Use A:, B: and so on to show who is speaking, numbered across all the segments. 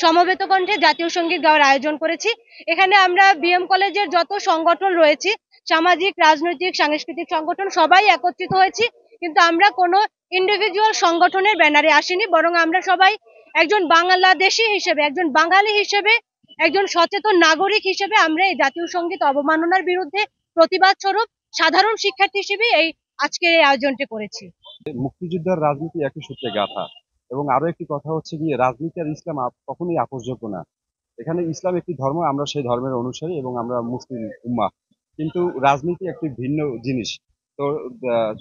A: সমবেত কণ্ঠে জাতীয় সঙ্গীত গাওয়ার আয়োজন করেছি। এখানে আমরা বিএম কলেজের যত সংগঠন রয়েছে, সামাজিক, রাজনৈতিক, সাংস্কৃতিক সংগঠন সবাই একত্রিত হয়েছি। কিন্তু আমরা কোনো ইন্ডিভিজুয়াল সংগঠনের ব্যানারে আসিনি, বরং আমরা সবাই একজন বাংলাদেশী হিসেবে, একজন বাঙালি হিসেবে, একজন সচেতন নাগরিক হিসেবে আমরা এই জাতীয় সঙ্গীত অবমাননার বিরুদ্ধে প্রতিবাদ স্বরূপ সাধারণ শিক্ষার্থী হিসেবে আজকের এই আয়োজনটি করেছি।
B: মুক্তিযুদ্ধের রাজনীতি একই সূত্রে গাঁথা। এবং আরো একটি কথা হচ্ছে গিয়ে, রাজনীতি আর ইসলাম কখনোই আপোষযোগ্য না। এখানে ইসলাম একটি ধর্ম, আমরা সেই ধর্মের অনুসারী এবং আমরা মুসলিম উম্মাহ। কিন্তু রাজনীতি একটি ভিন্ন জিনিস। তো আহ,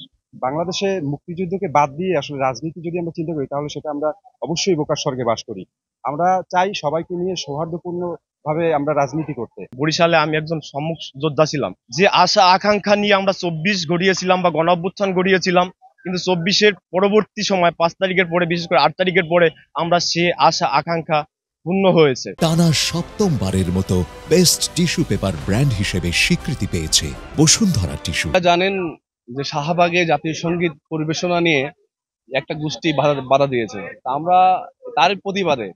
B: বাংলাদেশে মুক্তিযুদ্ধকে বাদ দিয়ে আসলে রাজনীতি যদি আমরা চিন্তা করি, তাহলে সেটা আমরা অবশ্যই বোকার স্বর্গে বাস করি। আমরা চাই সবাইকে নিয়ে সৌহার্দ্যপূর্ণ ভাবে আমরা রাজনীতি করতে।
C: বরিশালে আমি একজন সম্মুখ যোদ্ধা ছিলাম, যে আশা আকাঙ্ক্ষা নিয়ে আমরা 24 গড়িয়েছিলাম বা গণ অভ্যুত্থান গড়িয়েছিলাম, কিন্তু 24-এর পরবর্তী সময় 5 তারিখের পরে, বিশেষ করে 8 তারিখের পরে আমরা সে আশা আকাঙ্ক্ষা পূর্ণ হয়েছে।
D: টানা সপ্তমবারের মতো বেস্ট টিস্যু পেপার ব্র্যান্ড হিসেবে স্বীকৃতি পেয়েছে বসুন্ধরা টিস্যু।
E: জানেন যে শাহবাগে জাতীয় সঙ্গীত পরিবেশনা নিয়ে একটা গোষ্ঠী বাধা দিয়েছে। তা আমরা তার প্রতিবাদে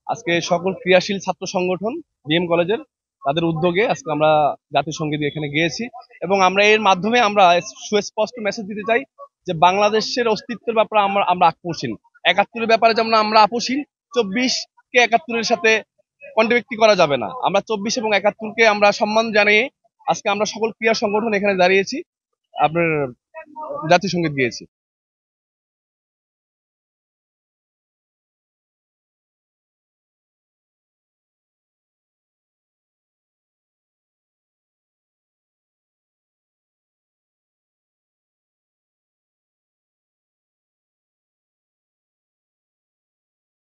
E: আজকে সকল ক্রিয়াশীল ছাত্র সংগঠন বিএম কলেজের তাদের উদ্যোগে আজকে আমরা জাতীয় সঙ্গীত এখানে গিয়েছি, এবং আমরা এর মাধ্যমে আমরা সুস্পষ্ট মেসেজ দিতে চাই যে বাংলাদেশের অস্তিত্বের ব্যাপারে আমরা আপোষহীন। 71-এর ব্যাপারে যেমন আমরা আপোষহীন, 24-কে 71-এর সাথে কন্ট্রাডিক্ট করা যাবে না। আমরা 24 এবং 71-কে আমরা সম্মান জানিয়ে আজকে আমরা সকল ক্রিয়া সংগঠন এখানে দাঁড়িয়েছি, আপনার জাতীয় সঙ্গীত গিয়েছি।